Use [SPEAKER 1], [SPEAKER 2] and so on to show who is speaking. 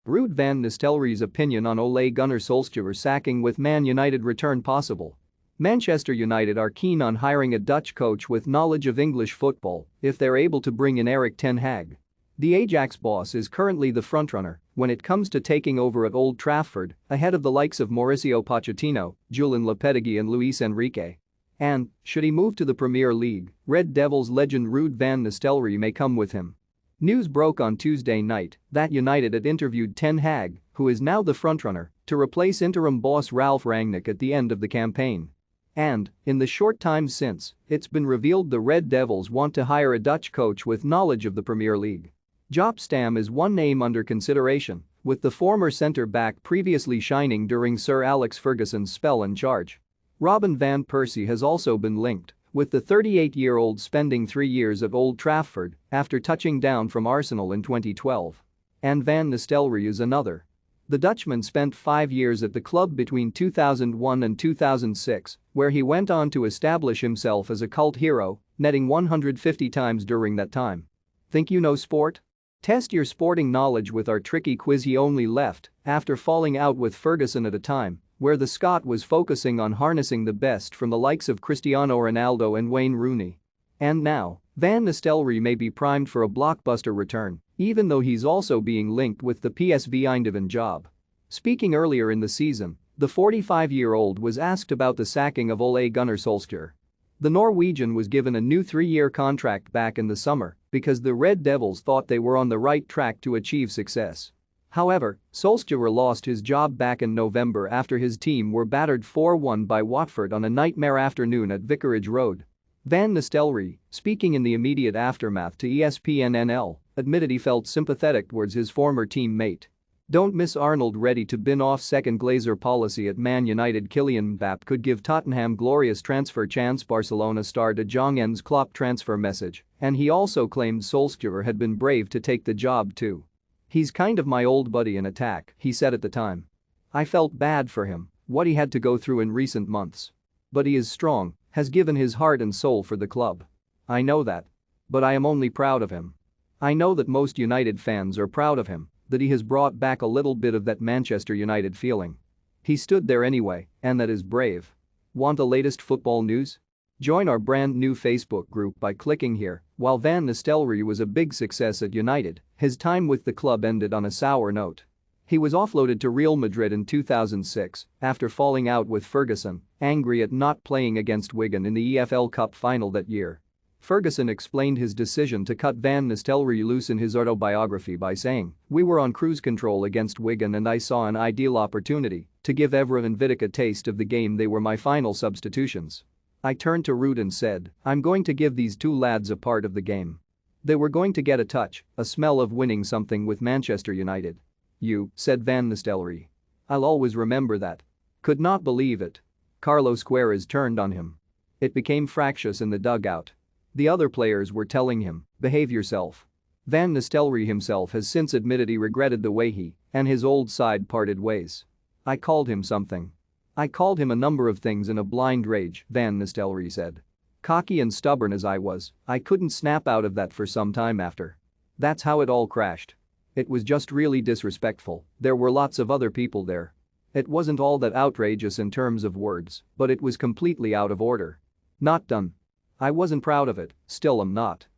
[SPEAKER 1] Ruud van Nistelrooy's opinion on Ole Gunnar Solskjaer sacking with Man United return possible. Manchester United are keen on hiring a Dutch coach with knowledge of English football if they're able to bring in Erik ten Hag. The Ajax boss is currently the frontrunner when it comes to taking over at Old Trafford ahead of the likes of Mauricio Pochettino, Julen Lopetegui and Luis Enrique. And, should he move to the Premier League, Red Devils legend Ruud van Nistelrooy may come with him. News broke on Tuesday night that United had interviewed ten Hag, who is now the frontrunner, to replace interim boss Ralf Rangnick at the end of the campaign. And, in the short time since, it's been revealed the Red Devils want to hire a Dutch coach with knowledge of the Premier League. Jaap Stam is one name under consideration, with the former centre-back previously shining during Sir Alex Ferguson's spell in charge. Robin van Persie has also been linked, with the 38-year-old spending 3 years at Old Trafford after touching down from Arsenal in 2012. And Van Nistelrooy is another. The Dutchman spent 5 years at the club between 2001 and 2006, where he went on to establish himself as a cult hero, netting 150 times during that time. Think you know sport? Test your sporting knowledge with our tricky quiz. He only left after falling out with Ferguson at a time where the Scot was focusing on harnessing the best from the likes of Cristiano Ronaldo and Wayne Rooney. And now, Van Nistelrooy may be primed for a blockbuster return, even though he's also being linked with the PSV Eindhoven job. Speaking earlier in the season, the 45-year-old was asked about the sacking of Ole Gunnar Solskjaer. The Norwegian was given a new 3-year contract back in the summer because the Red Devils thought they were on the right track to achieve success. However, Solskjaer lost his job back in November after his team were battered 4-1 by Watford on a nightmare afternoon at Vicarage Road. Van Nistelrooy, speaking in the immediate aftermath to ESPN NL, admitted he felt sympathetic towards his former teammate. Don't miss Arnold ready to bin off second Glazer policy at Man United. Kylian Mbappé could give Tottenham glorious transfer chance. Barcelona star De Jong ends Klopp transfer message, and he also claimed Solskjaer had been brave to take the job too. He's kind of my old buddy in attack, he said at the time. I felt bad for him, what he had to go through in recent months. But he is strong, has given his heart and soul for the club. I know that. But I am only proud of him. I know that most United fans are proud of him, that he has brought back a little bit of that Manchester United feeling. He stood there anyway, and that is brave. Want the latest football news? Join our brand new Facebook group by clicking here. While Van Nistelrooy was a big success at United, his time with the club ended on a sour note. He was offloaded to Real Madrid in 2006 after falling out with Ferguson, angry at not playing against Wigan in the EFL Cup final that year. Ferguson explained his decision to cut Van Nistelrooy loose in his autobiography by saying, "We were on cruise control against Wigan and I saw an ideal opportunity to give Evra and Vidic a taste of the game. They were my final substitutions. I turned to Ruud and said, I'm going to give these two lads a part of the game. They were going to get a touch, a smell of winning something with Manchester United. Said Van Nistelrooy. I'll always remember that. Could not believe it. Carlos Queiroz turned on him. It became fractious in the dugout. The other players were telling him, behave yourself." Van Nistelrooy himself has since admitted he regretted the way he and his old side parted ways. I called him something. I called him a number of things in a blind rage, Van Nistelrooy said. Cocky and stubborn as I was, I couldn't snap out of that for some time after. That's how it all crashed. It was just really disrespectful. There were lots of other people there. It wasn't all that outrageous in terms of words, but it was completely out of order. Not done. I wasn't proud of it, still am not.